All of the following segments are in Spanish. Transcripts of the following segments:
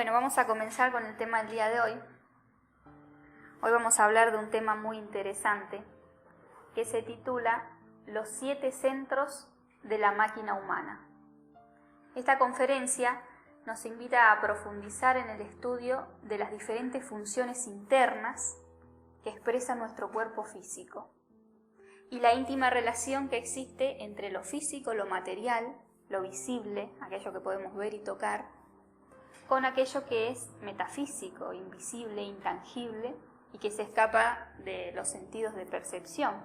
Bueno, vamos a comenzar con el tema del día de hoy. Hoy vamos a hablar de un tema muy interesante que se titula Los 7 centros de la máquina humana. Esta conferencia nos invita a profundizar en el estudio de las diferentes funciones internas que expresa nuestro cuerpo físico y la íntima relación que existe entre lo físico, lo material, lo visible, aquello que podemos ver y tocar, con aquello que es metafísico, invisible, intangible y que se escapa de los sentidos de percepción.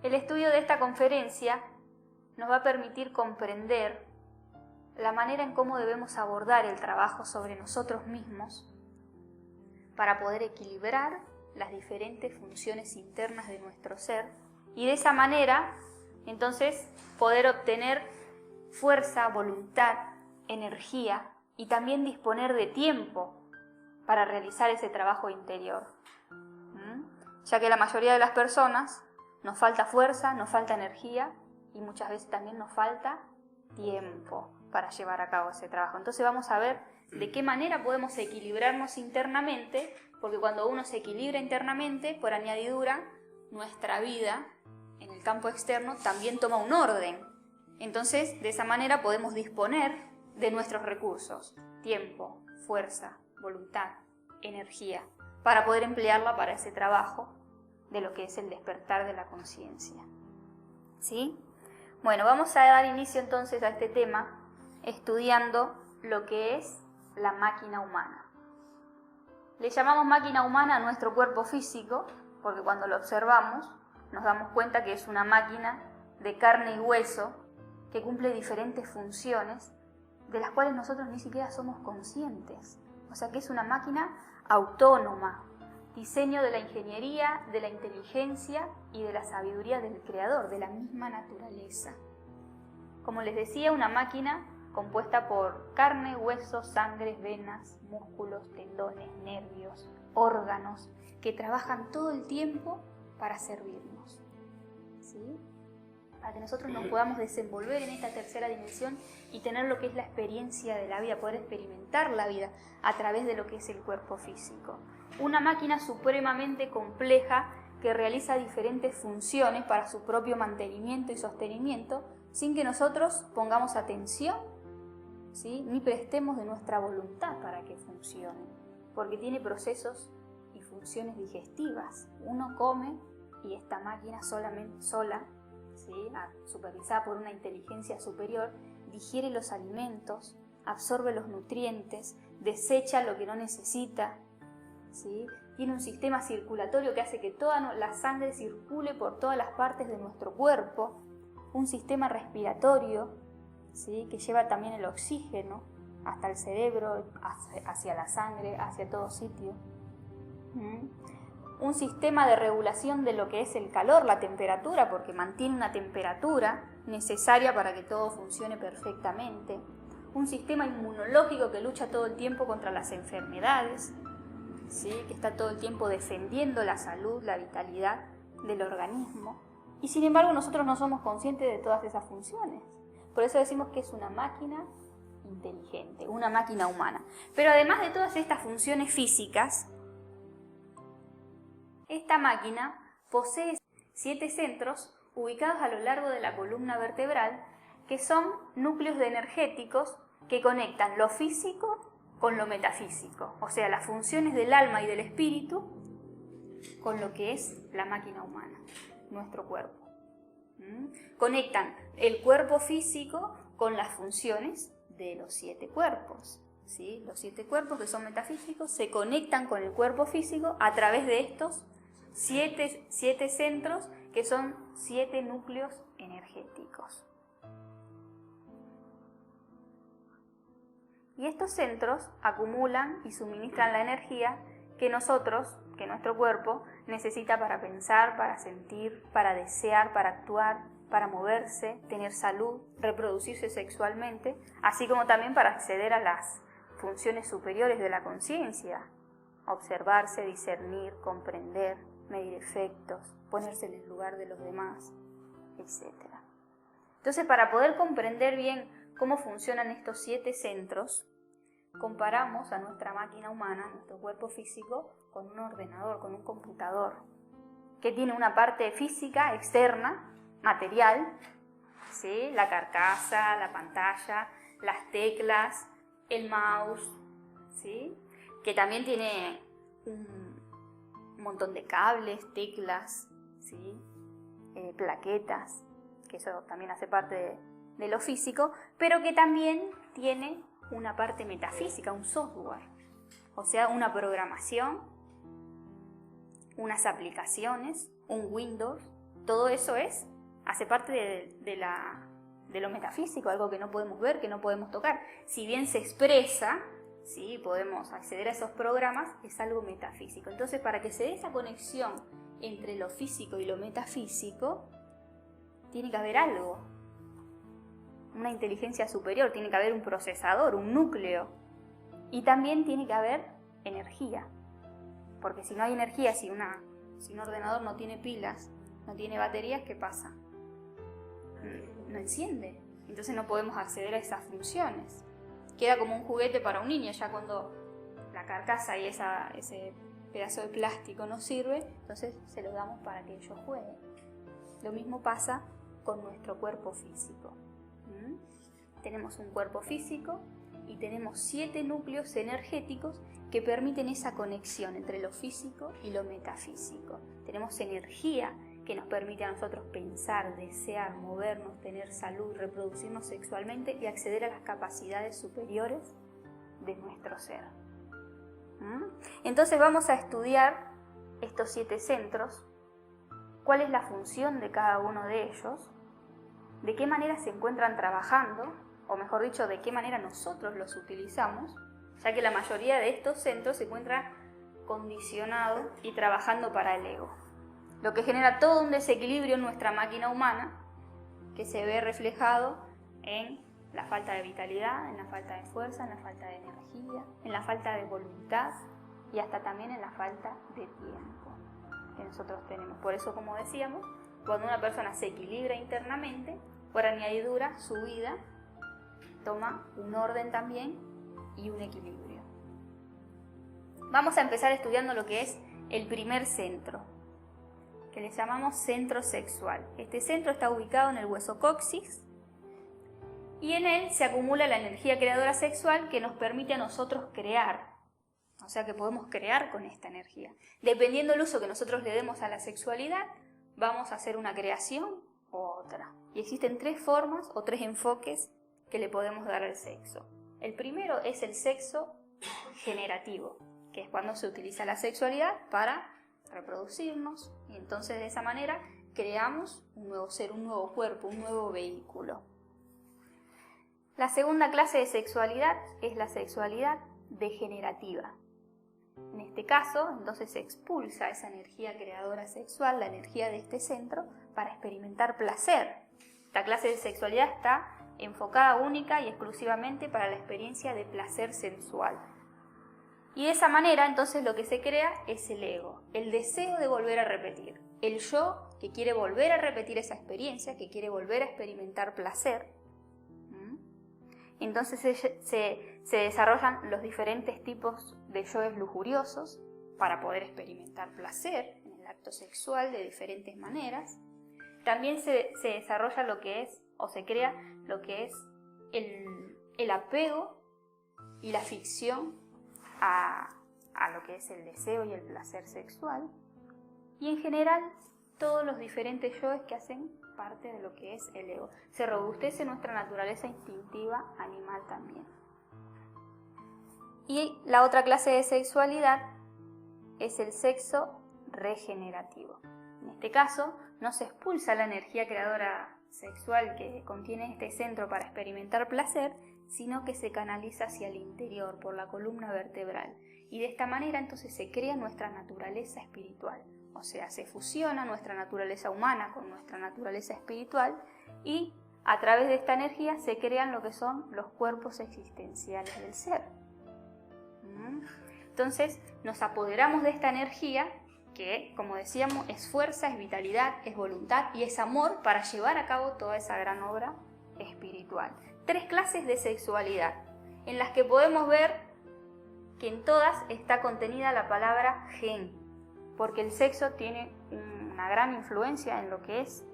El estudio de esta conferencia nos va a permitir comprender la manera en cómo debemos abordar el trabajo sobre nosotros mismos para poder equilibrar las diferentes funciones internas de nuestro ser y de esa manera, entonces, poder obtener fuerza, voluntad, energía y también disponer de tiempo para realizar ese trabajo interior. Ya que la mayoría de las personas nos falta fuerza, nos falta energía y muchas veces también nos falta tiempo para llevar a cabo ese trabajo. Entonces vamos a ver de qué manera podemos equilibrarnos internamente, porque cuando uno se equilibra internamente, por añadidura, nuestra vida en el campo externo también toma un orden. Entonces, de esa manera podemos disponer de nuestros recursos, tiempo, fuerza, voluntad, energía, para poder emplearla para ese trabajo de lo que es el despertar de la conciencia. ¿Sí? Bueno, vamos a dar inicio entonces a este tema estudiando lo que es la máquina humana. Le llamamos máquina humana a nuestro cuerpo físico porque cuando lo observamos nos damos cuenta que es una máquina de carne y hueso que cumple diferentes funciones de las cuales nosotros ni siquiera somos conscientes. O sea que es una máquina autónoma, diseño de la ingeniería, de la inteligencia y de la sabiduría del creador, de la misma naturaleza. Como les decía, una máquina compuesta por carne, huesos, sangre, venas, músculos, tendones, nervios, órganos, que trabajan todo el tiempo para servirnos. ¿Sí? Para que nosotros nos podamos desenvolver en esta tercera dimensión y tener lo que es la experiencia de la vida, poder experimentar la vida a través de lo que es el cuerpo físico. Una máquina supremamente compleja que realiza diferentes funciones para su propio mantenimiento y sostenimiento sin que nosotros pongamos atención, ¿sí? Ni prestemos de nuestra voluntad para que funcione, porque tiene procesos y funciones digestivas. Uno come y esta máquina sola, ¿sí? Supervisada por una inteligencia superior, digiere los alimentos, absorbe los nutrientes, desecha lo que no necesita, ¿sí? Tiene un sistema circulatorio que hace que toda la sangre circule por todas las partes de nuestro cuerpo, un sistema respiratorio, ¿sí? Que lleva también el oxígeno hasta el cerebro, hacia la sangre, hacia todo sitio. Un sistema de regulación de lo que es el calor, la temperatura, porque mantiene una temperatura necesaria para que todo funcione perfectamente. Un sistema inmunológico que lucha todo el tiempo contra las enfermedades, ¿sí? Que está todo el tiempo defendiendo la salud, la vitalidad del organismo. Y sin embargo nosotros no somos conscientes de todas esas funciones. Por eso decimos que es una máquina inteligente, una máquina humana. Pero además de todas estas funciones físicas, esta máquina posee 7 centros ubicados a lo largo de la columna vertebral que son núcleos energéticos que conectan lo físico con lo metafísico, o sea, las funciones del alma y del espíritu con lo que es la máquina humana, nuestro cuerpo. Conectan el cuerpo físico con las funciones de los 7 cuerpos. ¿Sí? Los 7 cuerpos que son metafísicos se conectan con el cuerpo físico a través de estos 7 centros que son 7 núcleos energéticos. Y estos centros acumulan y suministran la energía que nuestro cuerpo necesita para pensar, para sentir, para desear, para actuar, para moverse, tener salud, reproducirse sexualmente, así como también para acceder a las funciones superiores de la conciencia, observarse, discernir, comprender, medir efectos, ponerse en el lugar de los demás, etc. Entonces, para poder comprender bien cómo funcionan estos 7 centros, comparamos a nuestra máquina humana, nuestro cuerpo físico, con un ordenador, con un computador, que tiene una parte física externa, material, ¿sí? La carcasa, la pantalla, las teclas, el mouse, ¿sí? Que también tiene un montón de cables, teclas, ¿sí? Plaquetas, que eso también hace parte de lo físico, pero que también tiene una parte metafísica, un software, o sea, una programación, unas aplicaciones, un Windows, todo eso hace parte de lo metafísico, algo que no podemos ver, que no podemos tocar. Si bien se expresa, ¿sí? Podemos acceder a esos programas, es algo metafísico. Entonces, para que se dé esa conexión entre lo físico y lo metafísico, tiene que haber algo, una inteligencia superior, tiene que haber un procesador, un núcleo, y también tiene que haber energía, porque si no hay energía, si un ordenador no tiene pilas, no tiene baterías, ¿qué pasa? No enciende, entonces no podemos acceder a esas funciones. Queda como un juguete para un niño, ya cuando la carcasa y ese pedazo de plástico no sirve, entonces se lo damos para que ellos jueguen. Lo mismo pasa con nuestro cuerpo físico. Tenemos un cuerpo físico y tenemos 7 núcleos energéticos que permiten esa conexión entre lo físico y lo metafísico. Tenemos energía que nos permite a nosotros pensar, desear, movernos, tener salud, reproducirnos sexualmente y acceder a las capacidades superiores de nuestro ser. Entonces vamos a estudiar estos 7 centros, cuál es la función de cada uno de ellos, de qué manera se encuentran trabajando, o mejor dicho, de qué manera nosotros los utilizamos, ya que la mayoría de estos centros se encuentran condicionados y trabajando para el ego, lo que genera todo un desequilibrio en nuestra máquina humana, que se ve reflejado en la falta de vitalidad, en la falta de fuerza, en la falta de energía, en la falta de voluntad y hasta también en la falta de tiempo que nosotros tenemos. Por eso, como decíamos, cuando una persona se equilibra internamente, por añadidura, su vida toma un orden también y un equilibrio. Vamos a empezar estudiando lo que es el primer centro, que le llamamos centro sexual. Este centro está ubicado en el hueso coxis y en él se acumula la energía creadora sexual que nos permite a nosotros crear. O sea que podemos crear con esta energía. Dependiendo del uso que nosotros le demos a la sexualidad, vamos a hacer una creación u otra. Y existen 3 formas o 3 enfoques que le podemos dar al sexo. El primero es el sexo generativo, que es cuando se utiliza la sexualidad para reproducirnos y entonces de esa manera creamos un nuevo ser, un nuevo cuerpo, un nuevo vehículo. La segunda clase de sexualidad es la sexualidad degenerativa. En este caso, entonces se expulsa esa energía creadora sexual, la energía de este centro, para experimentar placer. Esta clase de sexualidad está enfocada única y exclusivamente para la experiencia de placer sensual. Y de esa manera, entonces, lo que se crea es el ego, el deseo de volver a repetir. El yo que quiere volver a repetir esa experiencia, que quiere volver a experimentar placer. Entonces se desarrollan los diferentes tipos de yoes lujuriosos para poder experimentar placer en el acto sexual de diferentes maneras. También se desarrolla lo que es, o se crea lo que es el apego y la ficción a lo que es el deseo y el placer sexual. Y en general, todos los diferentes yoes que hacen parte de lo que es el ego. Se robustece nuestra naturaleza instintiva animal también. Y la otra clase de sexualidad es el sexo regenerativo. En este caso, no se expulsa la energía creadora sexual que contiene este centro para experimentar placer, sino que se canaliza hacia el interior por la columna vertebral. Y de esta manera entonces se crea nuestra naturaleza espiritual. O sea, se fusiona nuestra naturaleza humana con nuestra naturaleza espiritual y a través de esta energía se crean lo que son los cuerpos existenciales del ser. Entonces nos apoderamos de esta energía que, como decíamos, es fuerza, es vitalidad, es voluntad y es amor para llevar a cabo toda esa gran obra espiritual. 3 clases de sexualidad en las que podemos ver que en todas está contenida la palabra gen, porque el sexo tiene una gran influencia en lo que es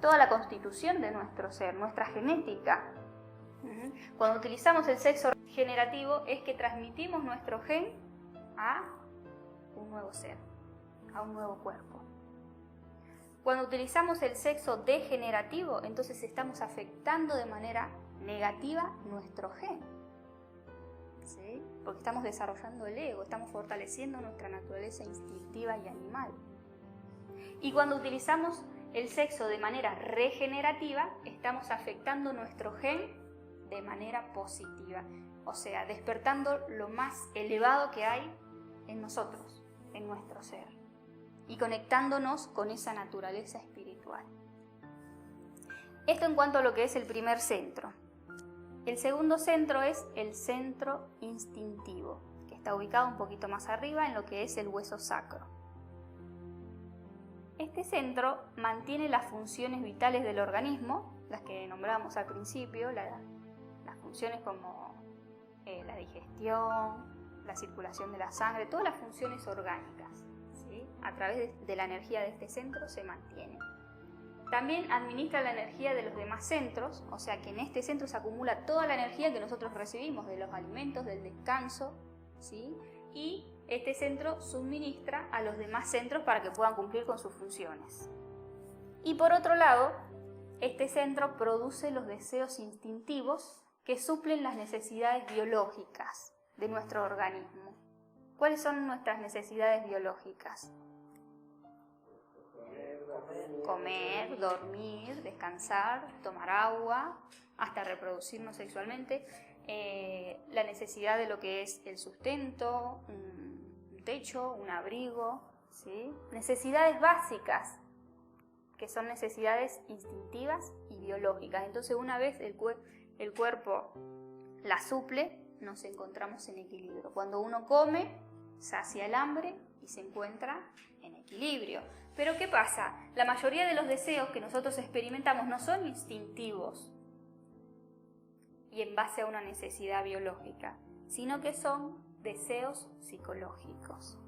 toda la constitución de nuestro ser, nuestra genética. Cuando utilizamos el sexo generativo es que transmitimos nuestro gen a un nuevo ser, a un nuevo cuerpo. Cuando utilizamos el sexo degenerativo, entonces estamos afectando de manera negativa nuestro gen, ¿sí? Porque estamos desarrollando el ego, estamos fortaleciendo nuestra naturaleza instintiva y animal. Y cuando utilizamos el sexo de manera regenerativa, estamos afectando nuestro gen de manera positiva, o sea, despertando lo más elevado que hay en nosotros, en nuestro ser, y conectándonos con esa naturaleza espiritual. Esto en cuanto a lo que es el primer centro. El segundo centro es el centro instintivo, que está ubicado un poquito más arriba en lo que es el hueso sacro. Este centro mantiene las funciones vitales del organismo, las que nombramos al principio, las funciones como la digestión, la circulación de la sangre, todas las funciones orgánicas, ¿sí? A través de la energía de este centro se mantiene. También administra la energía de los demás centros, o sea que en este centro se acumula toda la energía que nosotros recibimos de los alimentos, del descanso, ¿sí? Y este centro suministra a los demás centros para que puedan cumplir con sus funciones. Y por otro lado, este centro produce los deseos instintivos que suplen las necesidades biológicas de nuestro organismo. ¿Cuáles son nuestras necesidades biológicas? Comer, dormir, descansar, tomar agua, hasta reproducirnos sexualmente, la necesidad de lo que es el sustento, un techo, un abrigo, ¿sí? Necesidades básicas, que son necesidades instintivas y biológicas. Entonces, una vez el cuerpo las suple, nos encontramos en equilibrio. Cuando uno come, sacia el hambre y se encuentra en equilibrio. Pero ¿qué pasa? La mayoría de los deseos que nosotros experimentamos no son instintivos y en base a una necesidad biológica, sino que son deseos psicológicos.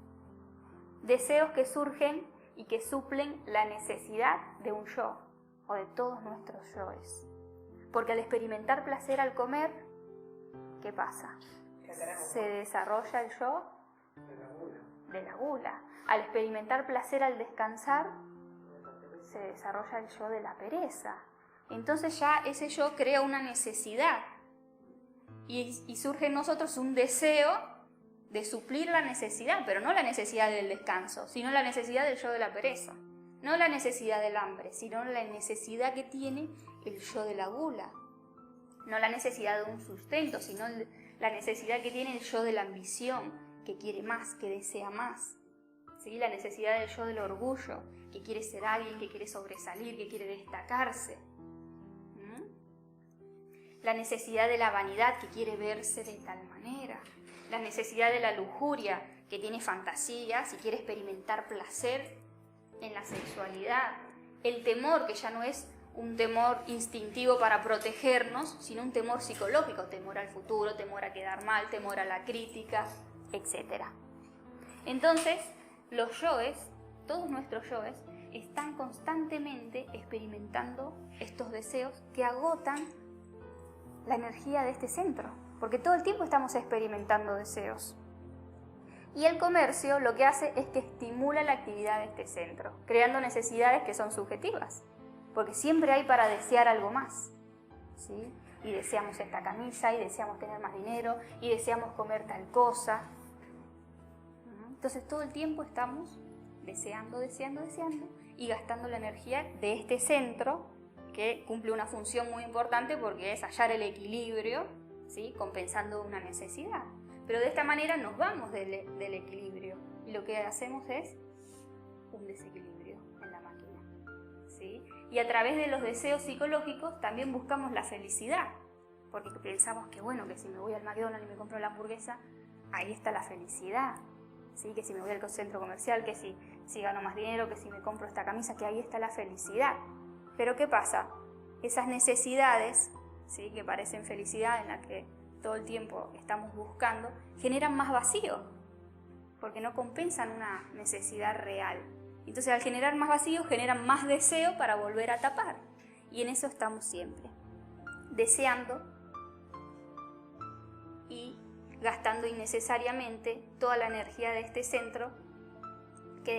Deseos que surgen y que suplen la necesidad de un yo o de todos nuestros yoes. Porque al experimentar placer al comer, ¿qué pasa? Se desarrolla el yo de la gula. Al experimentar placer al descansar, se desarrolla el yo de la pereza. Entonces ya ese yo crea una necesidad y surge en nosotros un deseo de suplir la necesidad, pero no la necesidad del descanso, sino la necesidad del yo de la pereza. No la necesidad del hambre, sino la necesidad que tiene el yo de la gula. No la necesidad de un sustento, sino la necesidad que tiene el yo de la ambición, que quiere más, que desea más. ¿Sí? La necesidad del yo del orgullo, que quiere ser alguien, que quiere sobresalir, que quiere destacarse. La necesidad de la vanidad, que quiere verse de tal manera. La necesidad de la lujuria, que tiene fantasías y quiere experimentar placer en la sexualidad. El temor, que ya no es un temor instintivo para protegernos, sino un temor psicológico, temor al futuro, temor a quedar mal, temor a la crítica, etc. Entonces, los yoes, todos nuestros yoes, están constantemente experimentando estos deseos que agotan la energía de este centro, porque todo el tiempo estamos experimentando deseos. Y el comercio lo que hace es que estimula la actividad de este centro, creando necesidades que son subjetivas, porque siempre hay para desear algo más, ¿sí? Y deseamos esta camisa, y deseamos tener más dinero, y deseamos comer tal cosa. Entonces todo el tiempo estamos deseando, deseando, deseando, y gastando la energía de este centro, que cumple una función muy importante porque es hallar el equilibrio, ¿sí? Compensando una necesidad. Pero de esta manera nos vamos del equilibrio y lo que hacemos es un desequilibrio en la máquina, ¿sí? Y a través de los deseos psicológicos también buscamos la felicidad, porque pensamos que bueno, que si me voy al McDonald's y me compro la hamburguesa, ahí está la felicidad, ¿sí? Que si me voy al centro comercial, que si gano más dinero, que si me compro esta camisa, que ahí está la felicidad. Pero ¿qué pasa? Esas necesidades, ¿sí? Que parecen felicidad, en las que todo el tiempo estamos buscando, generan más vacío, porque no compensan una necesidad real. Entonces, al generar más vacío, generan más deseo para volver a tapar. Y en eso estamos siempre, deseando y gastando innecesariamente toda la energía de este centro que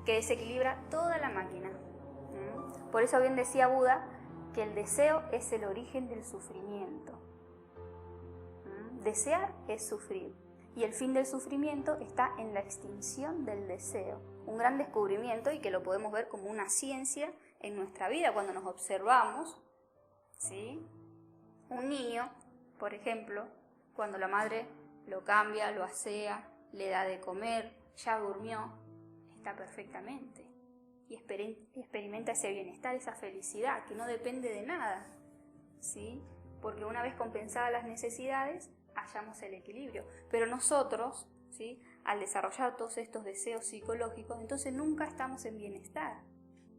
desequilibra toda la máquina. Por eso bien decía Buda que el deseo es el origen del sufrimiento. Desear es sufrir. Y el fin del sufrimiento está en la extinción del deseo. Un gran descubrimiento y que lo podemos ver como una ciencia en nuestra vida cuando nos observamos, ¿sí? Un niño, por ejemplo, cuando la madre lo cambia, lo asea, le da de comer, ya durmió, está perfectamente. Y experimenta ese bienestar, esa felicidad, que no depende de nada, ¿sí? Porque una vez compensadas las necesidades, hallamos el equilibrio. Pero nosotros, ¿sí?, al desarrollar todos estos deseos psicológicos, entonces nunca estamos en bienestar.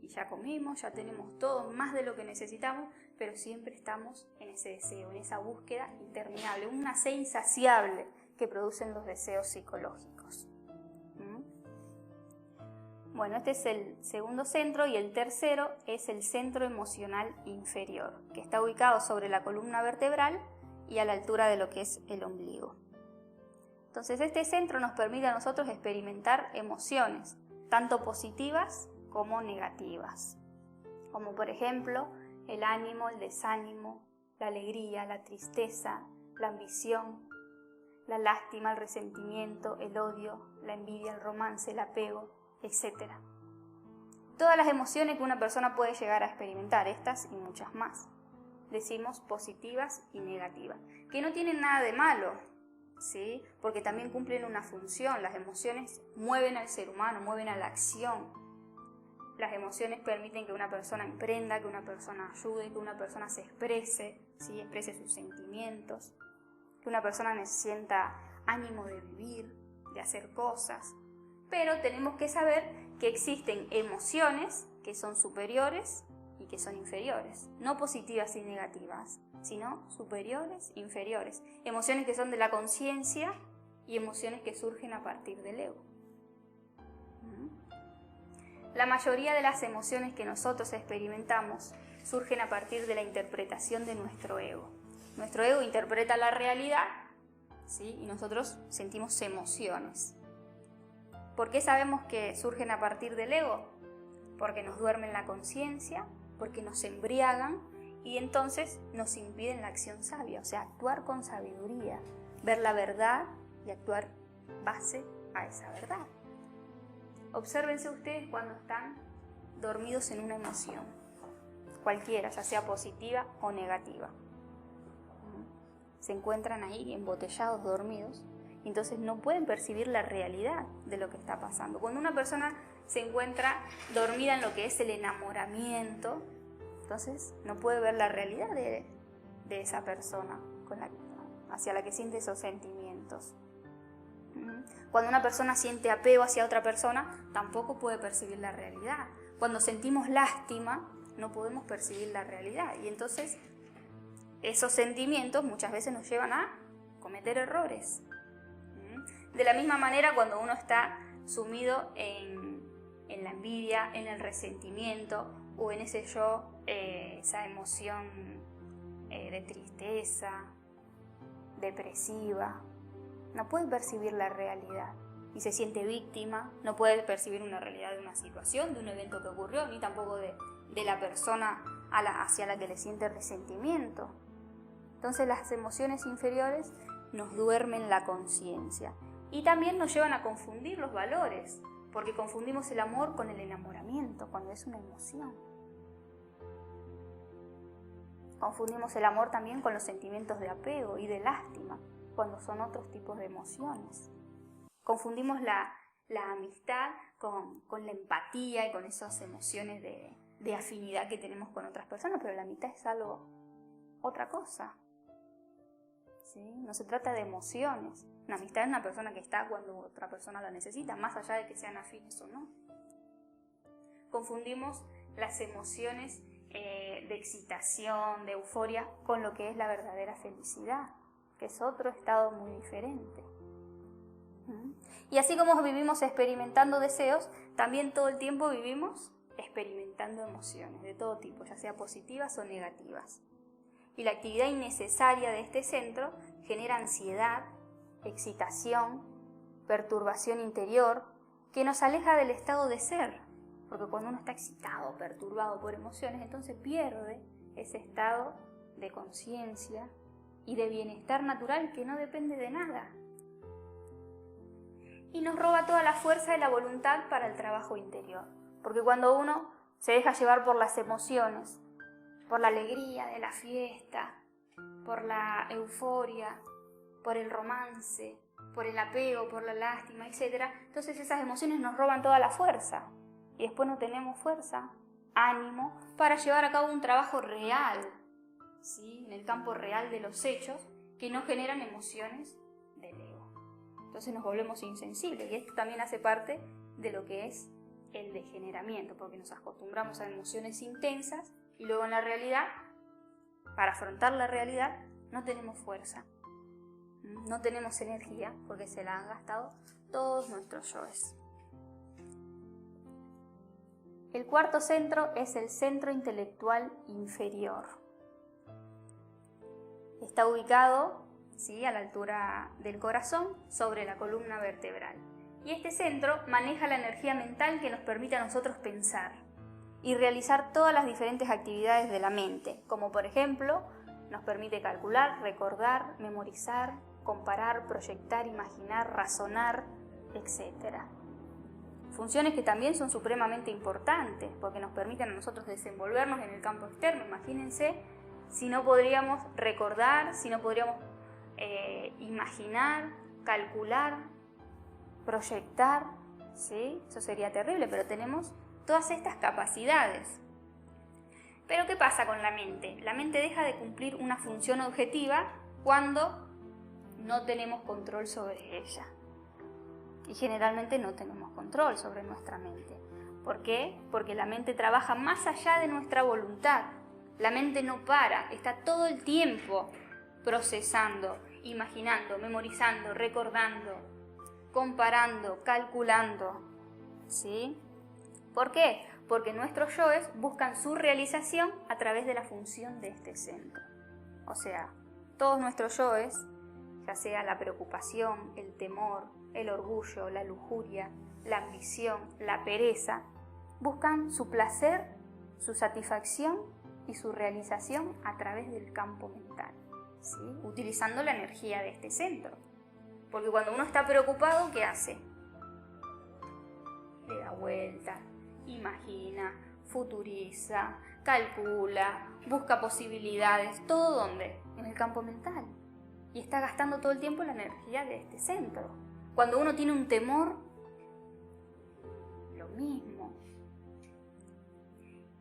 Y ya comimos, ya tenemos todo, más de lo que necesitamos, pero siempre estamos en ese deseo, en esa búsqueda interminable, una sed insaciable que producen los deseos psicológicos. Bueno, este es el segundo centro, y el tercero es el centro emocional inferior, que está ubicado sobre la columna vertebral y a la altura de lo que es el ombligo. Entonces, este centro nos permite a nosotros experimentar emociones, tanto positivas como negativas, como por ejemplo el ánimo, el desánimo, la alegría, la tristeza, la ambición, la lástima, el resentimiento, el odio, la envidia, el romance, el apego, etc. Todas las emociones que una persona puede llegar a experimentar, estas y muchas más. Decimos positivas y negativas, que no tienen nada de malo, ¿sí? Porque también cumplen una función. Las emociones mueven al ser humano, mueven a la acción. Las emociones permiten que una persona emprenda, que una persona ayude, que una persona se exprese, ¿sí?, exprese sus sentimientos, que una persona sienta ánimo de vivir, de hacer cosas. Pero tenemos que saber que existen emociones que son superiores y que son inferiores, no positivas y negativas, sino superiores, inferiores. Emociones que son de la conciencia y emociones que surgen a partir del ego. La mayoría de las emociones que nosotros experimentamos surgen a partir de la interpretación de nuestro ego. Nuestro ego interpreta la realidad, ¿sí?, y nosotros sentimos emociones. ¿Por qué sabemos que surgen a partir del ego? Porque nos duermen la conciencia, porque nos embriagan y entonces nos impiden la acción sabia, o sea, actuar con sabiduría, ver la verdad y actuar base a esa verdad. Obsérvense ustedes cuando están dormidos en una emoción, cualquiera, ya sea positiva o negativa. Se encuentran ahí embotellados, dormidos, y entonces no pueden percibir la realidad de lo que está pasando. Cuando una persona se encuentra dormida en lo que es el enamoramiento, entonces no puede ver la realidad de esa persona hacia la que siente esos sentimientos. Cuando una persona siente apego hacia otra persona, tampoco puede percibir la realidad. Cuando sentimos lástima, no podemos percibir la realidad. Y entonces esos sentimientos muchas veces nos llevan a cometer errores. De la misma manera, cuando uno está sumido en la envidia, en el resentimiento o en esa emoción de tristeza, depresiva, no puede percibir la realidad y se siente víctima, no puede percibir una realidad de una situación, de un evento que ocurrió, ni tampoco de la persona hacia la que le siente resentimiento. Entonces las emociones inferiores nos duermen la conciencia y también nos llevan a confundir los valores, porque confundimos el amor con el enamoramiento cuando es una emoción. Confundimos el amor también con los sentimientos de apego y de lástima, cuando son otros tipos de emociones. Confundimos la amistad con la empatía y con esas emociones de afinidad que tenemos con otras personas, pero la amistad es otra cosa. ¿Sí? No se trata de emociones. Una amistad es una persona que está cuando otra persona la necesita, más allá de que sean afines o no. Confundimos las emociones de excitación, de euforia, con lo que es la verdadera felicidad. que es otro estado muy diferente. Y así como vivimos experimentando deseos, también todo el tiempo vivimos experimentando emociones de todo tipo, ya sea positivas o negativas. Y la actividad innecesaria de este centro genera ansiedad, excitación, perturbación interior, que nos aleja del estado de ser. Porque cuando uno está excitado, perturbado por emociones, entonces pierde ese estado de conciencia y de bienestar natural que no depende de nada. Y nos roba toda la fuerza de la voluntad para el trabajo interior. Porque cuando uno se deja llevar por las emociones, por la alegría de la fiesta, por la euforia, por el romance, por el apego, por la lástima, etc., entonces esas emociones nos roban toda la fuerza. Y después no tenemos fuerza, ánimo, para llevar a cabo un trabajo real, ¿sí? En el campo real de los hechos, que no generan emociones del ego. Entonces nos volvemos insensibles, y esto también hace parte de lo que es el degeneramiento, porque nos acostumbramos a emociones intensas, y luego en la realidad, para afrontar la realidad, no tenemos fuerza, no tenemos energía, porque se la han gastado todos nuestros yoes. El cuarto centro es el centro intelectual inferior. Está ubicado, ¿sí?, a la altura del corazón, sobre la columna vertebral. Y este centro maneja la energía mental que nos permite a nosotros pensar y realizar todas las diferentes actividades de la mente, como por ejemplo, nos permite calcular, recordar, memorizar, comparar, proyectar, imaginar, razonar, etc. Funciones que también son supremamente importantes, porque nos permiten a nosotros desenvolvernos en el campo externo. Imagínense si no podríamos recordar, si no podríamos imaginar, calcular, proyectar, ¿sí? Eso sería terrible, pero tenemos todas estas capacidades. Pero ¿qué pasa con la mente? La mente deja de cumplir una función objetiva cuando no tenemos control sobre ella. Y generalmente no tenemos control sobre nuestra mente. ¿Por qué? Porque la mente trabaja más allá de nuestra voluntad. La mente no para, está todo el tiempo procesando, imaginando, memorizando, recordando, comparando, calculando, ¿sí? ¿Por qué? Porque nuestros yoes buscan su realización a través de la función de este centro. O sea, todos nuestros yoes, ya sea la preocupación, el temor, el orgullo, la lujuria, la ambición, la pereza, buscan su placer, su satisfacción y su realización a través del campo mental, ¿sí? Utilizando la energía de este centro. Porque cuando uno está preocupado, ¿qué hace? Le da vuelta, imagina, futuriza, calcula, busca posibilidades, ¿todo dónde? En el campo mental. Y está gastando todo el tiempo la energía de este centro. Cuando uno tiene un temor, lo mismo.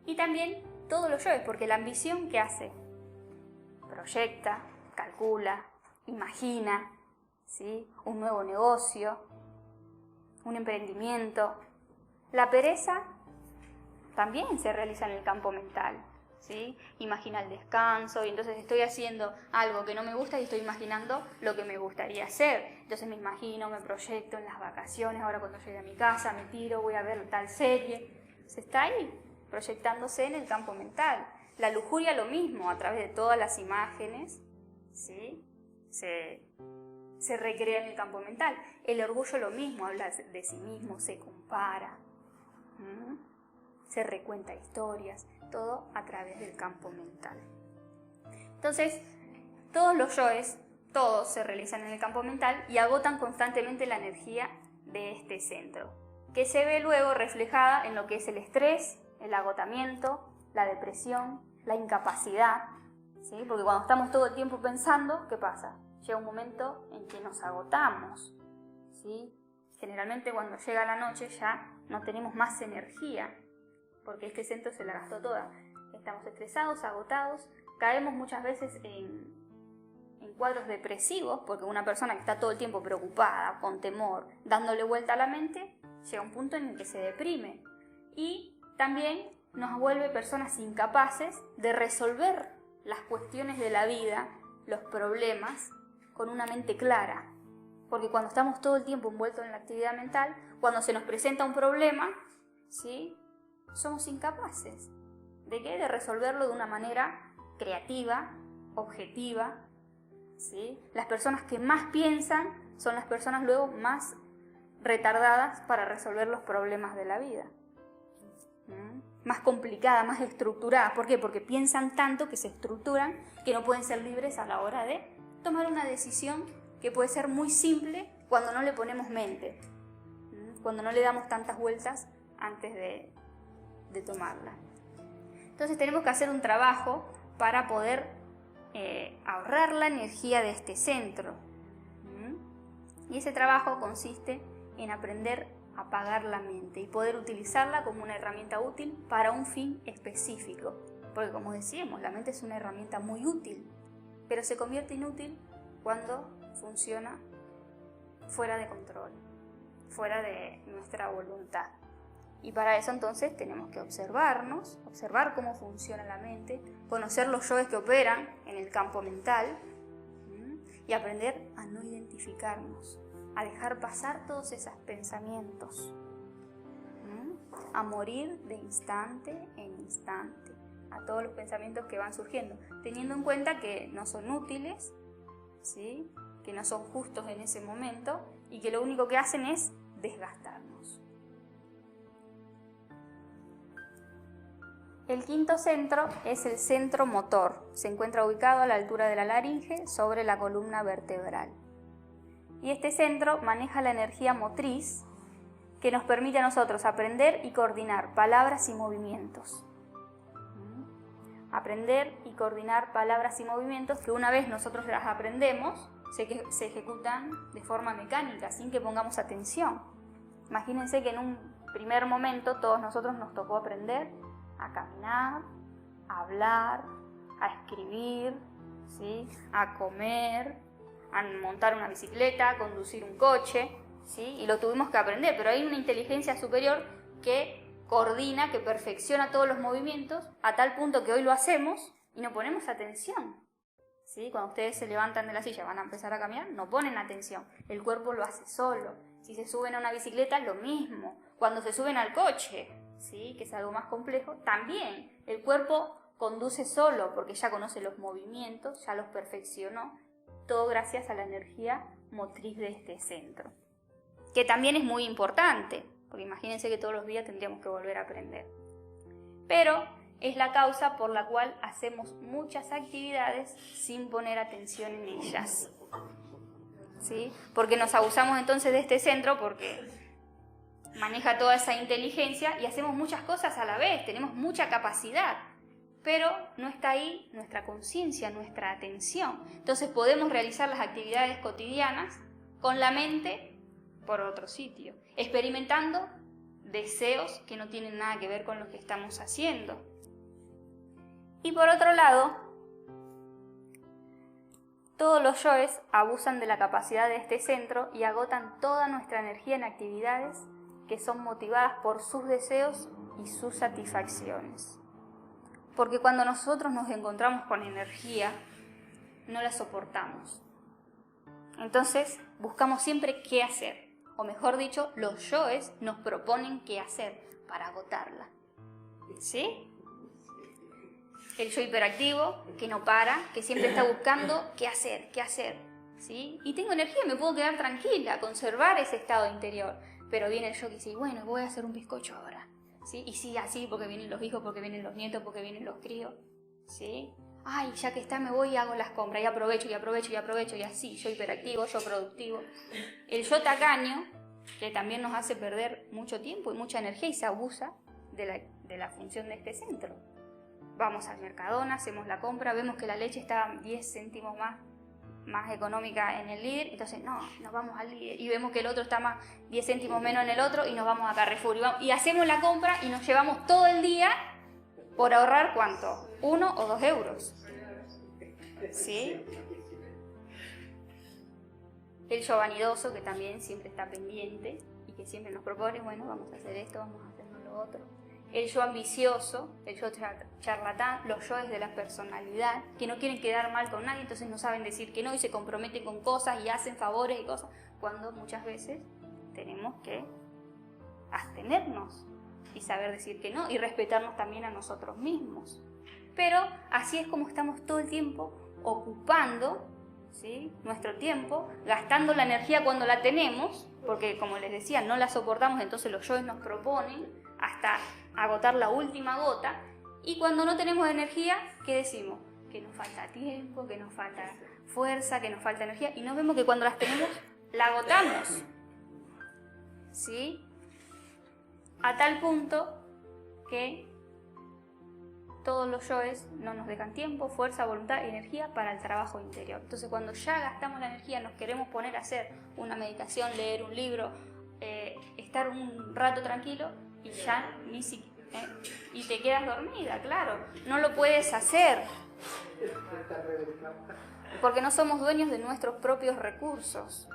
Y también todos los yoes, porque la ambición, ¿qué hace? Proyecta, calcula, imagina, ¿sí? Un nuevo negocio, un emprendimiento. La pereza también se realiza en el campo mental, ¿sí? Imagina el descanso, y entonces estoy haciendo algo que no me gusta y estoy imaginando lo que me gustaría hacer. Entonces me imagino, me proyecto en las vacaciones, ahora cuando llegue a mi casa me tiro, voy a ver tal serie. Se está ahí, proyectándose en el campo mental. La lujuria lo mismo, a través de todas las imágenes, ¿sí? Se recrea en el campo mental. El orgullo lo mismo, habla de sí mismo, se compara, se recuenta historias, todo a través del campo mental. Entonces, todos los yoes, todos se realizan en el campo mental y agotan constantemente la energía de este centro, que se ve luego reflejada en lo que es el estrés, el agotamiento, la depresión, la incapacidad, ¿sí? Porque cuando estamos todo el tiempo pensando, ¿qué pasa? Llega un momento en que nos agotamos, ¿sí? Generalmente cuando llega la noche ya no tenemos más energía, porque este centro se la gastó toda. Estamos estresados, agotados, caemos muchas veces en cuadros depresivos, porque una persona que está todo el tiempo preocupada, con temor, dándole vuelta a la mente, llega a un punto en el que se deprime. Y también nos vuelve personas incapaces de resolver las cuestiones de la vida, los problemas, con una mente clara. Porque cuando estamos todo el tiempo envueltos en la actividad mental, cuando se nos presenta un problema, ¿sí?, somos incapaces ¿de qué? De resolverlo de una manera creativa, objetiva, ¿sí? Las personas que más piensan son las personas luego más retardadas para resolver los problemas de la vida. Más complicadas, más estructuradas. ¿Por qué? Porque piensan tanto que se estructuran que no pueden ser libres a la hora de tomar una decisión que puede ser muy simple cuando no le ponemos mente, cuando no le damos tantas vueltas antes de tomarla. Entonces tenemos que hacer un trabajo para poder ahorrar la energía de este centro. Y ese trabajo consiste en aprender a apagar la mente y poder utilizarla como una herramienta útil para un fin específico. Porque como decíamos, la mente es una herramienta muy útil, pero se convierte inútil cuando funciona fuera de control, fuera de nuestra voluntad. Y para eso entonces tenemos que observarnos, observar cómo funciona la mente, conocer los yoes que operan en el campo mental y aprender a no identificarnos, a dejar pasar todos esos pensamientos, a morir de instante en instante a todos los pensamientos que van surgiendo, teniendo en cuenta que no son útiles, ¿sí?, que no son justos en ese momento y que lo único que hacen es desgastarnos. El quinto centro es el centro motor. Se encuentra ubicado a la altura de la laringe sobre la columna vertebral. Y este centro maneja la energía motriz que nos permite a nosotros aprender y coordinar palabras y movimientos. Aprender y coordinar palabras y movimientos que una vez nosotros las aprendemos, se ejecutan de forma mecánica, sin que pongamos atención. Imagínense que en un primer momento todos nosotros nos tocó aprender a caminar, a hablar, a escribir, ¿sí?, a comer, a montar una bicicleta, a conducir un coche, ¿sí?, y lo tuvimos que aprender, pero hay una inteligencia superior que coordina, que perfecciona todos los movimientos a tal punto que hoy lo hacemos y no ponemos atención, ¿sí? Cuando ustedes se levantan de la silla, van a empezar a caminar, no ponen atención, el cuerpo lo hace solo. Si se suben a una bicicleta, lo mismo. Cuando se suben al coche, ¿sí?, que es algo más complejo, también el cuerpo conduce solo porque ya conoce los movimientos, ya los perfeccionó, todo gracias a la energía motriz de este centro, que también es muy importante, porque imagínense que todos los días tendríamos que volver a aprender. Pero es la causa por la cual hacemos muchas actividades sin poner atención en ellas, ¿sí? Porque nos abusamos entonces de este centro, porque maneja toda esa inteligencia y hacemos muchas cosas a la vez, tenemos mucha capacidad, pero no está ahí nuestra conciencia, nuestra atención. Entonces podemos realizar las actividades cotidianas con la mente por otro sitio, experimentando deseos que no tienen nada que ver con lo que estamos haciendo. Y por otro lado, todos los yoes abusan de la capacidad de este centro y agotan toda nuestra energía en actividades que son motivadas por sus deseos y sus satisfacciones. Porque cuando nosotros nos encontramos con energía, no la soportamos. Entonces buscamos siempre qué hacer, o mejor dicho, los yoes nos proponen qué hacer para agotarla, ¿sí? El yo hiperactivo, que no para, que siempre está buscando qué hacer, ¿sí? Y tengo energía, me puedo quedar tranquila, conservar ese estado interior. Pero viene el yo que dice, bueno, voy a hacer un bizcocho ahora, ¿sí? Y sí, así, porque vienen los hijos, porque vienen los nietos, porque vienen los críos, ¿sí? Ay, ya que está, me voy y hago las compras, y aprovecho, y así, yo hiperactivo, yo productivo. El yo tacaño, que también nos hace perder mucho tiempo y mucha energía y se abusa de la función de este centro. Vamos al Mercadona, hacemos la compra, vemos que la leche está 10 céntimos más económica en el líder, entonces nos vamos al líder y vemos que el otro está más 10 céntimos menos en el otro y nos vamos a Carrefour y hacemos la compra y nos llevamos todo el día por ahorrar ¿cuánto? 1 o 2 euros, ¿sí? El yo vanidoso, que también siempre está pendiente y que siempre nos propone, bueno, vamos a hacer esto, vamos a hacer lo otro, el yo ambicioso, el yo charlatán, los yoes de la personalidad, que no quieren quedar mal con nadie, entonces no saben decir que no y se comprometen con cosas y hacen favores y cosas, cuando muchas veces tenemos que abstenernos y saber decir que no y respetarnos también a nosotros mismos. Pero así es como estamos todo el tiempo ocupando, ¿sí?, nuestro tiempo, gastando la energía cuando la tenemos, porque como les decía, no la soportamos, entonces los yoes nos proponen hasta agotar la última gota, y cuando no tenemos energía, ¿qué decimos? Que nos falta tiempo, que nos falta fuerza, que nos falta energía, y no vemos que cuando las tenemos, la agotamos, ¿sí? A tal punto que todos los yoes no nos dejan tiempo, fuerza, voluntad y energía para el trabajo interior. Entonces cuando ya gastamos la energía, nos queremos poner a hacer una meditación, leer un libro, estar un rato tranquilo y ya ni siquiera... y te quedas dormida, claro. No lo puedes hacer porque no somos dueños de nuestros propios recursos,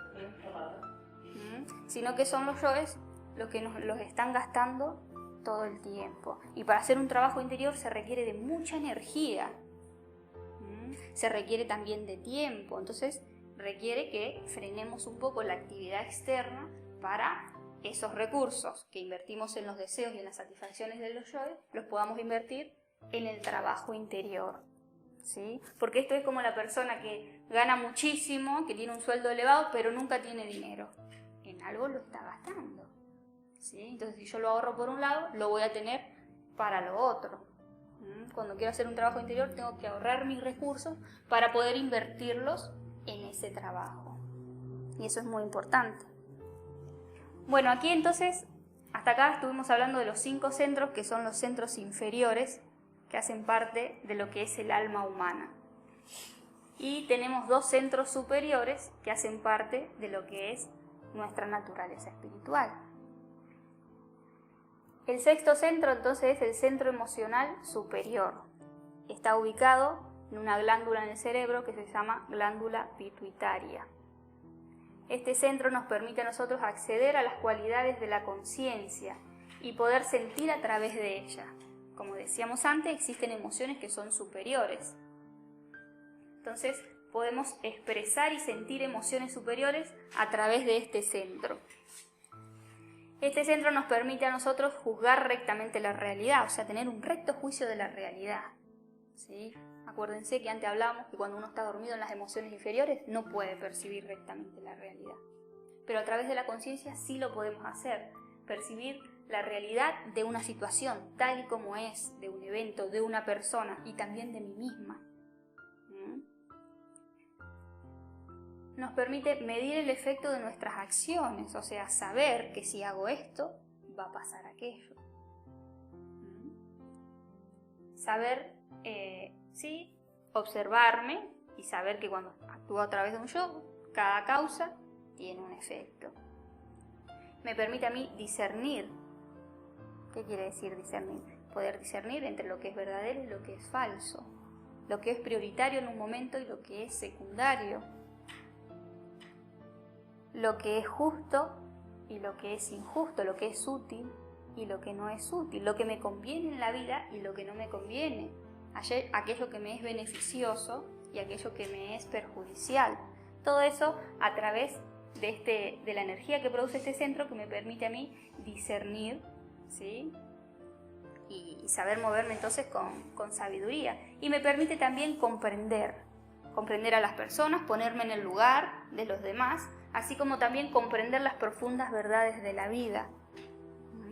sino que son los yoes los que nos los están gastando todo el tiempo. Y para hacer un trabajo interior se requiere de mucha energía, se requiere también de tiempo, entonces requiere que frenemos un poco la actividad externa para esos recursos que invertimos en los deseos y en las satisfacciones de los yoes, los podamos invertir en el trabajo interior, ¿sí? Porque esto es como la persona que gana muchísimo, que tiene un sueldo elevado, pero nunca tiene dinero. En algo lo está gastando, ¿sí? Entonces, si yo lo ahorro por un lado, lo voy a tener para lo otro. Cuando quiero hacer un trabajo interior, tengo que ahorrar mis recursos para poder invertirlos en ese trabajo. Y eso es muy importante. Bueno, aquí entonces, hasta acá estuvimos hablando de los 5 centros, que son los centros inferiores, que hacen parte de lo que es el alma humana. Y tenemos 2 centros superiores, que hacen parte de lo que es nuestra naturaleza espiritual. El 6º centro entonces es el centro emocional superior. Está ubicado en una glándula en el cerebro que se llama glándula pituitaria. Este centro nos permite a nosotros acceder a las cualidades de la conciencia y poder sentir a través de ella. Como decíamos antes, existen emociones que son superiores. Entonces, podemos expresar y sentir emociones superiores a través de este centro. Este centro nos permite a nosotros juzgar rectamente la realidad, o sea, tener un recto juicio de la realidad, ¿sí? Acuérdense que antes hablábamos que cuando uno está dormido en las emociones inferiores no puede percibir rectamente la realidad. Pero a través de la conciencia sí lo podemos hacer, percibir la realidad de una situación tal y como es, de un evento, de una persona y también de mí misma. Nos permite medir el efecto de nuestras acciones, o sea, saber que si hago esto, va a pasar aquello. Saber, sí, observarme y saber que cuando actúo a través de un yo, cada causa tiene un efecto. Me permite a mí discernir. ¿Qué quiere decir discernir? Poder discernir entre lo que es verdadero y lo que es falso, lo que es prioritario en un momento y lo que es secundario, lo que es justo y lo que es injusto, lo que es útil y lo que no es útil, lo que me conviene en la vida y lo que no me conviene, aquello que me es beneficioso y aquello que me es perjudicial. Todo eso a través de la energía que produce este centro, que me permite a mí discernir, ¿sí? Y saber moverme entonces con sabiduría. Y me permite también comprender a las personas, ponerme en el lugar de los demás, así como también comprender las profundas verdades de la vida.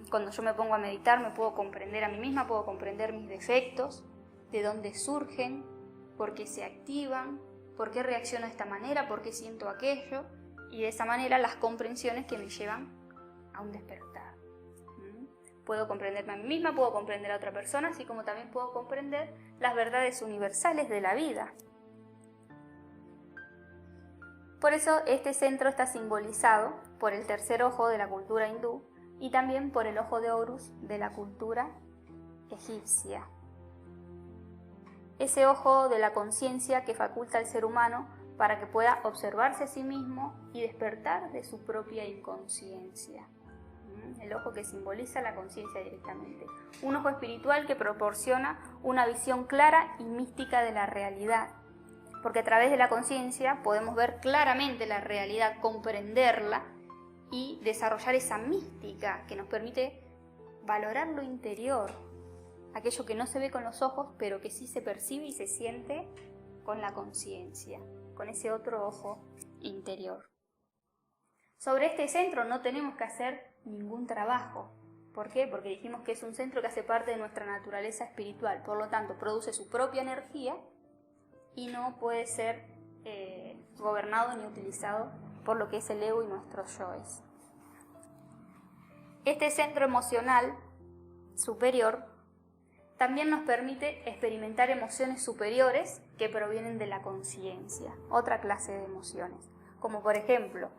Cuando yo me pongo a meditar, me puedo comprender a mí misma, puedo comprender mis defectos, de dónde surgen, por qué se activan, por qué reacciono de esta manera, por qué siento aquello, y de esa manera las comprensiones que me llevan a un despertar. Puedo comprenderme a mí misma, puedo comprender a otra persona, así como también puedo comprender las verdades universales de la vida. Por eso este centro está simbolizado por el tercer ojo de la cultura hindú y también por el ojo de Horus de la cultura egipcia. Ese ojo de la conciencia que faculta al ser humano para que pueda observarse a sí mismo y despertar de su propia inconsciencia. El ojo que simboliza la conciencia directamente. Un ojo espiritual que proporciona una visión clara y mística de la realidad. Porque a través de la conciencia podemos ver claramente la realidad, comprenderla y desarrollar esa mística que nos permite valorar lo interior, aquello que no se ve con los ojos, pero que sí se percibe y se siente con la conciencia, con ese otro ojo interior. Sobre este centro no tenemos que hacer ningún trabajo. ¿Por qué? Porque dijimos que es un centro que hace parte de nuestra naturaleza espiritual, por lo tanto produce su propia energía y no puede ser gobernado ni utilizado por lo que es el ego y nuestros yoes. Este centro emocional superior también nos permite experimentar emociones superiores que provienen de la conciencia, otra clase de emociones, como por ejemplo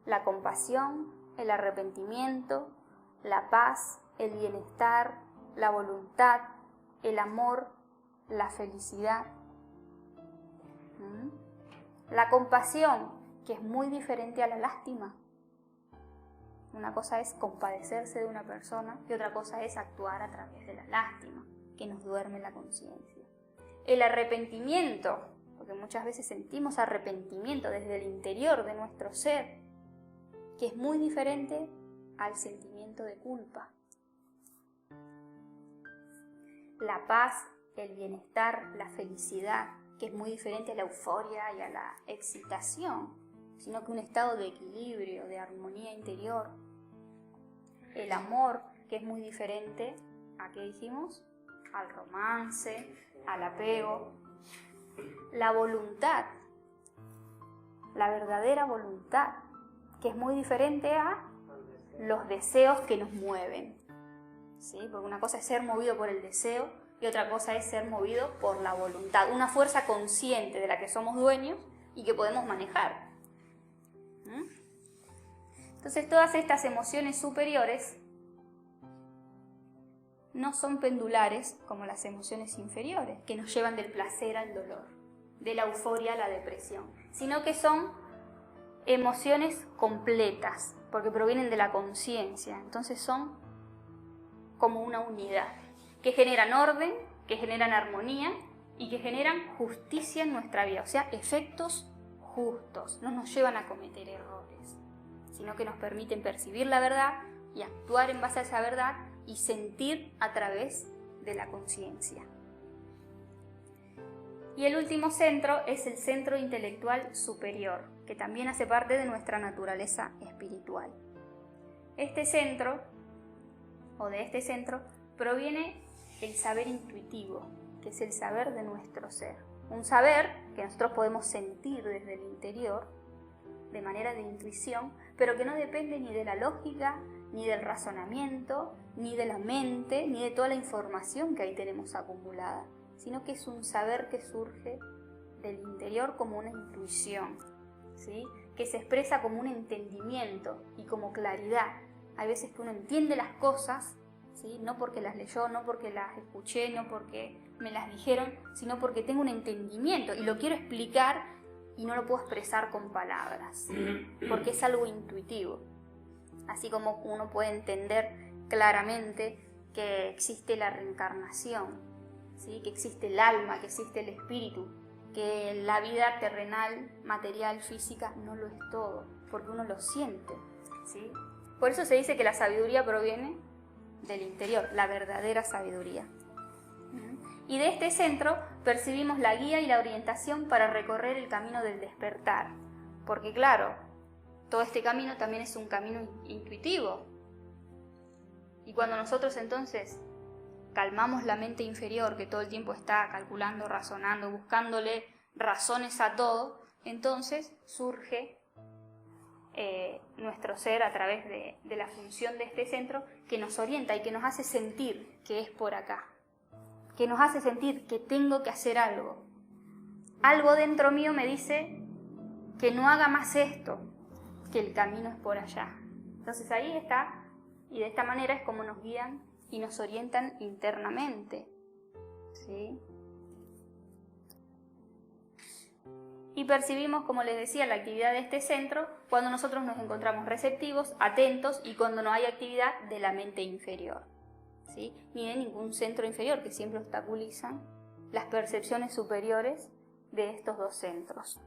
la compasión, el arrepentimiento, la paz, el bienestar, la voluntad, el amor, la felicidad. La compasión, que es muy diferente a la lástima. Una cosa es compadecerse de una persona y otra cosa es actuar a través de la lástima, que nos duerme la conciencia. El arrepentimiento, porque muchas veces sentimos arrepentimiento desde el interior de nuestro ser, que es muy diferente al sentimiento de culpa. La paz, el bienestar, la felicidad, que es muy diferente a la euforia y a la excitación, sino que un estado de equilibrio, de armonía interior. El amor, que es muy diferente a, ¿qué dijimos? Al romance, al apego. La voluntad, la verdadera voluntad, que es muy diferente a los deseos que nos mueven. ¿Sí? Porque una cosa es ser movido por el deseo y otra cosa es ser movido por la voluntad, una fuerza consciente de la que somos dueños y que podemos manejar. Entonces todas estas emociones superiores no son pendulares como las emociones inferiores, que nos llevan del placer al dolor, de la euforia a la depresión, sino que son emociones completas, porque provienen de la conciencia, entonces son como una unidad, que generan orden, que generan armonía y que generan justicia en nuestra vida, o sea, efectos justos, no nos llevan a cometer errores, sino que nos permiten percibir la verdad y actuar en base a esa verdad y sentir a través de la conciencia. Y el último centro es el centro intelectual superior, que también hace parte de nuestra naturaleza espiritual. Este centro, o de este centro, proviene el saber intuitivo, que es el saber de nuestro ser. Un saber que nosotros podemos sentir desde el interior, de manera de intuición, pero que no depende ni de la lógica, ni del razonamiento, ni de la mente, ni de toda la información que ahí tenemos acumulada, sino que es un saber que surge del interior como una intuición, ¿sí? Que se expresa como un entendimiento y como claridad. Hay veces que uno entiende las cosas, ¿sí? No porque las leyó, no porque las escuché, no porque me las dijeron, sino porque tengo un entendimiento y lo quiero explicar y no lo puedo expresar con palabras, porque es algo intuitivo. Así como uno puede entender claramente que existe la reencarnación, ¿sí? Que existe el alma, que existe el espíritu, que la vida terrenal, material, física no lo es todo, porque uno lo siente, ¿sí? Por eso se dice que la sabiduría proviene del interior, la verdadera sabiduría. Y de este centro percibimos la guía y la orientación para recorrer el camino del despertar, porque claro, todo este camino también es un camino intuitivo. Y cuando nosotros entonces calmamos la mente inferior, que todo el tiempo está calculando, razonando, buscándole razones a todo, entonces surge nuestro ser a través de la función de este centro que nos orienta y que nos hace sentir que es por acá, que nos hace sentir que tengo que hacer algo. Algo dentro mío me dice que no haga más esto, que el camino es por allá. Entonces ahí está, y de esta manera es como nos guían y nos orientan internamente, ¿sí? Y percibimos, como les decía, la actividad de este centro cuando nosotros nos encontramos receptivos, atentos y cuando no hay actividad de la mente inferior, ¿sí? Ni de ningún centro inferior, que siempre obstaculizan las percepciones superiores de estos dos centros.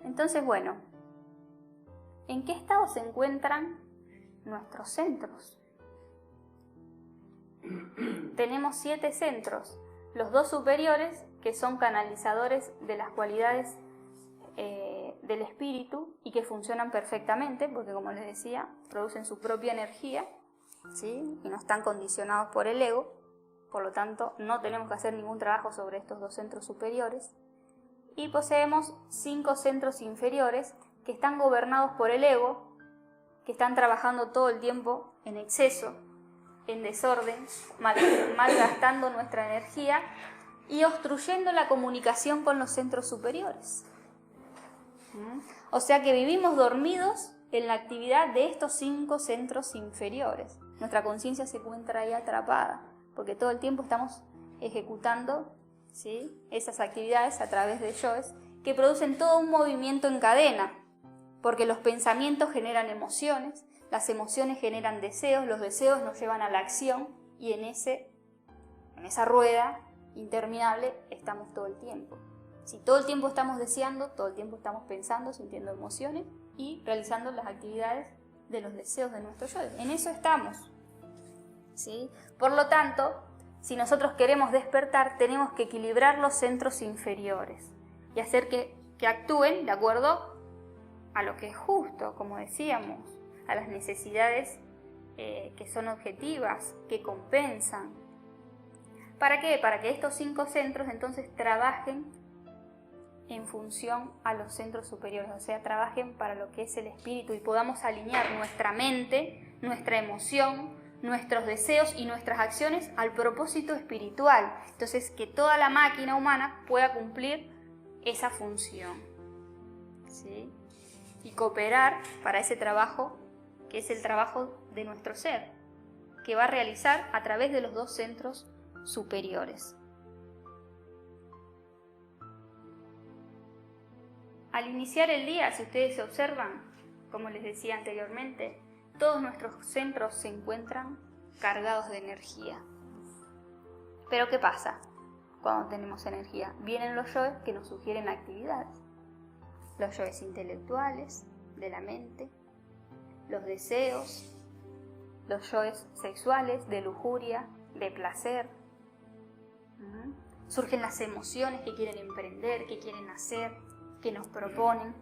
Entonces, bueno, ¿en qué estado se encuentran nuestros centros? Tenemos 7 centros, los 2 superiores, que son canalizadores de las cualidades del espíritu y que funcionan perfectamente, porque como les decía, producen su propia energía, ¿sí? Y no están condicionados por el ego, por lo tanto no tenemos que hacer ningún trabajo sobre estos 2 centros superiores. Y poseemos 5 centros inferiores que están gobernados por el ego, que están trabajando todo el tiempo en exceso, en desorden, malgastando nuestra energía y obstruyendo la comunicación con los centros superiores. O sea que vivimos dormidos en la actividad de estos 5 centros inferiores. Nuestra conciencia se encuentra ahí atrapada, porque todo el tiempo estamos ejecutando, ¿sí?, esas actividades a través de yoes que producen todo un movimiento en cadena, porque los pensamientos generan emociones, las emociones generan deseos, los deseos nos llevan a la acción y en esa rueda interminable estamos todo el tiempo. Si todo el tiempo estamos deseando, todo el tiempo estamos pensando, sintiendo emociones y realizando las actividades de los deseos de nuestro yo. En eso estamos, ¿sí? Por lo tanto, si nosotros queremos despertar, tenemos que equilibrar los centros inferiores y hacer que actúen de acuerdo a lo que es justo, como decíamos, a las necesidades que son objetivas, que compensan. ¿Para qué? Para que estos 5 centros entonces trabajen en función a los centros superiores, o sea, trabajen para lo que es el espíritu y podamos alinear nuestra mente, nuestra emoción, nuestros deseos y nuestras acciones al propósito espiritual. Entonces, que toda la máquina humana pueda cumplir esa función, ¿sí? Y cooperar para ese trabajo que es el trabajo de nuestro ser, que va a realizar a través de los 2 centros superiores. Al iniciar el día, si ustedes se observan, como les decía anteriormente, todos nuestros centros se encuentran cargados de energía. Pero ¿qué pasa cuando tenemos energía? Vienen los yoes que nos sugieren actividades. Los yoes intelectuales, de la mente, los deseos, los yoes sexuales, de lujuria, de placer. Surgen las emociones que quieren emprender, que quieren hacer, que nos proponen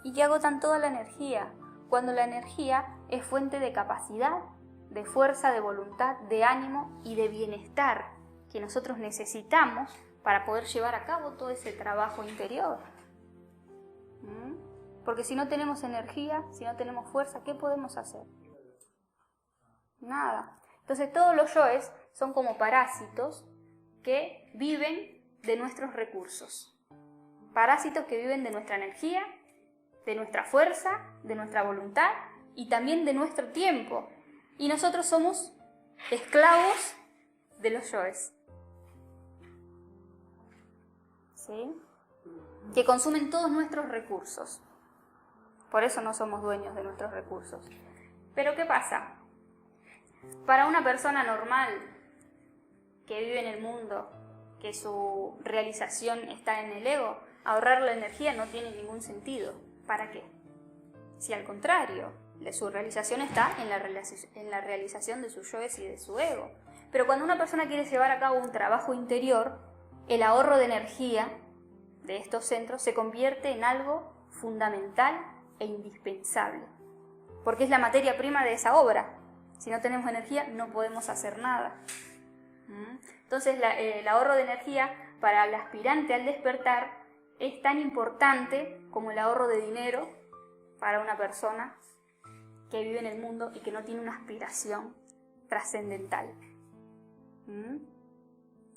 y que agotan toda la energía, cuando la energía es fuente de capacidad, de fuerza, de voluntad, de ánimo y de bienestar que nosotros necesitamos para poder llevar a cabo todo ese trabajo interior. Porque si no tenemos energía, si no tenemos fuerza, ¿qué podemos hacer? Nada. Entonces todos los yoes son como parásitos que viven de nuestros recursos. Parásitos que viven de nuestra energía, de nuestra fuerza, de nuestra voluntad y también de nuestro tiempo. Y nosotros somos esclavos de los yoes, ¿sí?, que consumen todos nuestros recursos. Por eso no somos dueños de nuestros recursos. Pero ¿qué pasa? Para una persona normal que vive en el mundo, que su realización está en el ego, ahorrar la energía no tiene ningún sentido. ¿Para qué? Si al contrario, su realización está en la realización de sus yoes y de su ego. Pero cuando una persona quiere llevar a cabo un trabajo interior, el ahorro de energía de estos centros se convierte en algo fundamental e indispensable, porque es la materia prima de esa obra. Si no tenemos energía, no podemos hacer nada. Entonces, el ahorro de energía para el aspirante al despertar es tan importante como el ahorro de dinero para una persona que vive en el mundo y que no tiene una aspiración trascendental.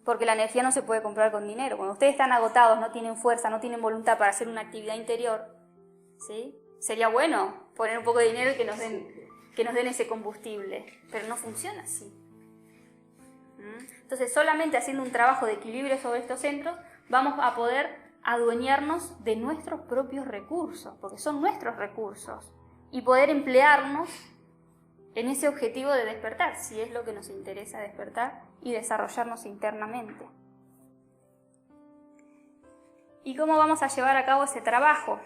Porque la energía no se puede comprar con dinero. Cuando ustedes están agotados, no tienen fuerza, no tienen voluntad para hacer una actividad interior, ¿sí?, sería bueno poner un poco de dinero y que nos den ese combustible, pero no funciona así. Entonces, solamente haciendo un trabajo de equilibrio sobre estos centros, vamos a poder adueñarnos de nuestros propios recursos, porque son nuestros recursos, y poder emplearnos en ese objetivo de despertar, si es lo que nos interesa despertar y desarrollarnos internamente. ¿Y cómo vamos a llevar a cabo ese trabajo?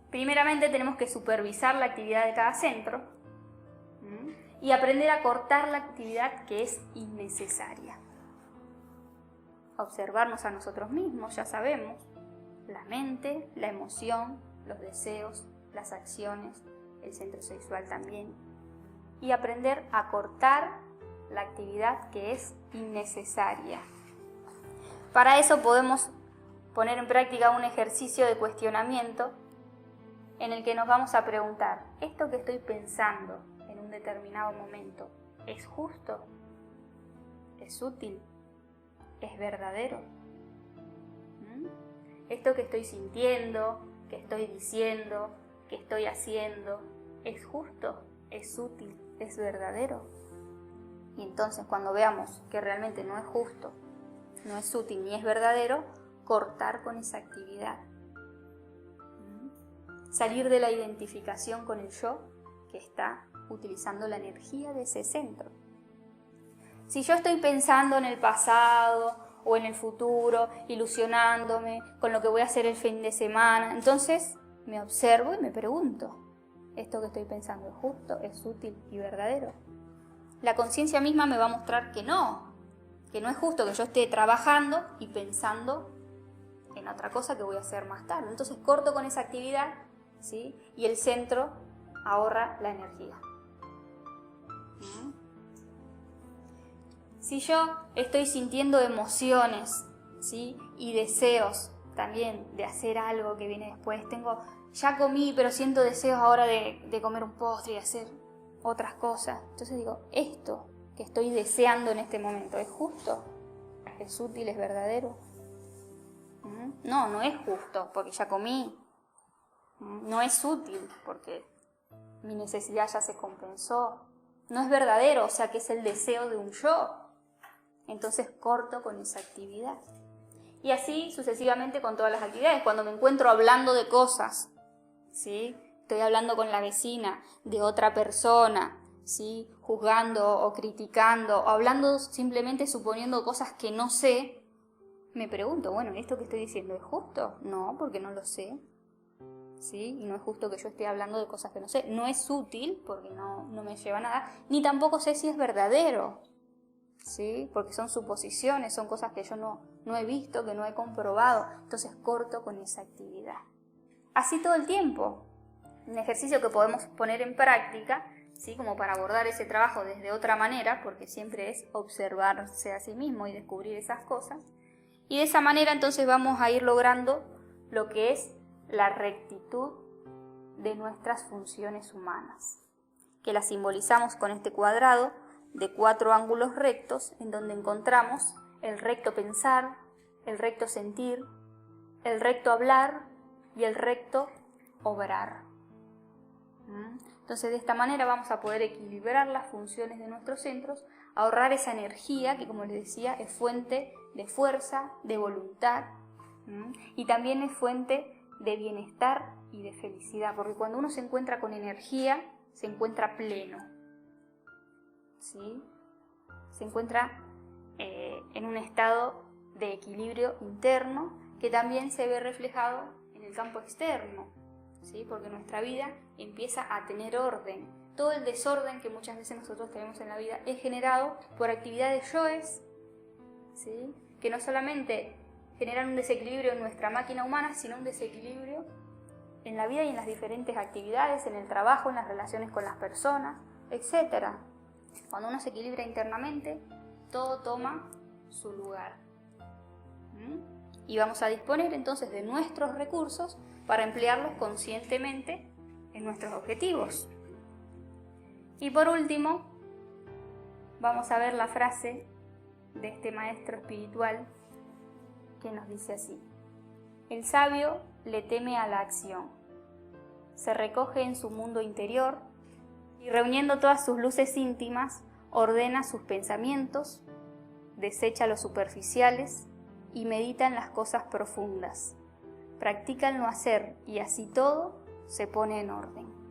Primeramente tenemos que supervisar la actividad de cada centro y aprender a cortar la actividad que es innecesaria. Observarnos a nosotros mismos, ya sabemos, la mente, la emoción, los deseos, las acciones, el centro sexual también, y aprender a cortar la actividad que es innecesaria. Para eso podemos poner en práctica un ejercicio de cuestionamiento en el que nos vamos a preguntar, ¿esto que estoy pensando en un determinado momento es justo? ¿Es útil? ¿Es verdadero? ¿Esto que estoy sintiendo, que estoy diciendo, que estoy haciendo, es justo? ¿Es útil? ¿Es verdadero? Y entonces cuando veamos que realmente no es justo, no es útil ni es verdadero, cortar con esa actividad. Salir de la identificación con el yo que está utilizando la energía de ese centro. Si yo estoy pensando en el pasado o en el futuro, ilusionándome con lo que voy a hacer el fin de semana, entonces me observo y me pregunto, ¿esto que estoy pensando es justo, es útil y verdadero? La conciencia misma me va a mostrar que no es justo que yo esté trabajando y pensando en otra cosa que voy a hacer más tarde. Entonces corto con esa actividad, ¿sí? Y el centro ahorra la energía. Si yo estoy sintiendo emociones, ¿sí? Y deseos también de hacer algo que viene después, ya comí pero siento deseos ahora de comer un postre y hacer otras cosas, entonces digo, esto que estoy deseando en este momento, ¿es justo? ¿Es útil? ¿Es verdadero? No es justo porque ya comí. No es útil porque mi necesidad ya se compensó. No es verdadero, o sea que es el deseo de un yo. Entonces corto con esa actividad. Y así sucesivamente con todas las actividades. Cuando me encuentro hablando de cosas, ¿sí? Estoy hablando con la vecina, de otra persona, ¿sí? Juzgando o criticando, o hablando simplemente suponiendo cosas que no sé, me pregunto, bueno, ¿esto que estoy diciendo es justo? No, porque no lo sé, ¿sí? Y no es justo que yo esté hablando de cosas que no sé. No es útil, porque no me lleva a nada, ni tampoco sé si es verdadero, ¿sí? Porque son suposiciones, son cosas que yo no he visto, que no he comprobado, entonces corto con esa actividad. Así todo el tiempo. Un ejercicio que podemos poner en práctica, ¿sí? Como para abordar ese trabajo desde otra manera, porque siempre es observarse a sí mismo y descubrir esas cosas. Y de esa manera entonces vamos a ir logrando lo que es la rectitud de nuestras funciones humanas, que las simbolizamos con este cuadrado de 4 ángulos rectos, en donde encontramos el recto pensar, el recto sentir, el recto hablar y el recto obrar. Entonces de esta manera vamos a poder equilibrar las funciones de nuestros centros, ahorrar esa energía que, como les decía, es fuente de fuerza, de voluntad, y también es fuente de bienestar y de felicidad, porque cuando uno se encuentra con energía, se encuentra pleno, ¿sí? Se encuentra en un estado de equilibrio interno que también se ve reflejado en el campo externo, ¿sí? Porque nuestra vida empieza a tener orden. Todo el desorden que muchas veces nosotros tenemos en la vida es generado por actividades yoes, ¿sí? Que no solamente generan un desequilibrio en nuestra máquina humana, sino un desequilibrio en la vida y en las diferentes actividades, en el trabajo, en las relaciones con las personas, etc. Cuando uno se equilibra internamente, todo toma su lugar. Y vamos a disponer entonces de nuestros recursos para emplearlos conscientemente en nuestros objetivos. Y por último, vamos a ver la frase de este maestro espiritual que nos dice así: el sabio le teme a la acción, se recoge en su mundo interior y reuniendo todas sus luces íntimas, Ordena sus pensamientos, desecha los superficiales y medita en las cosas profundas. Practica el no hacer y así todo se pone en orden.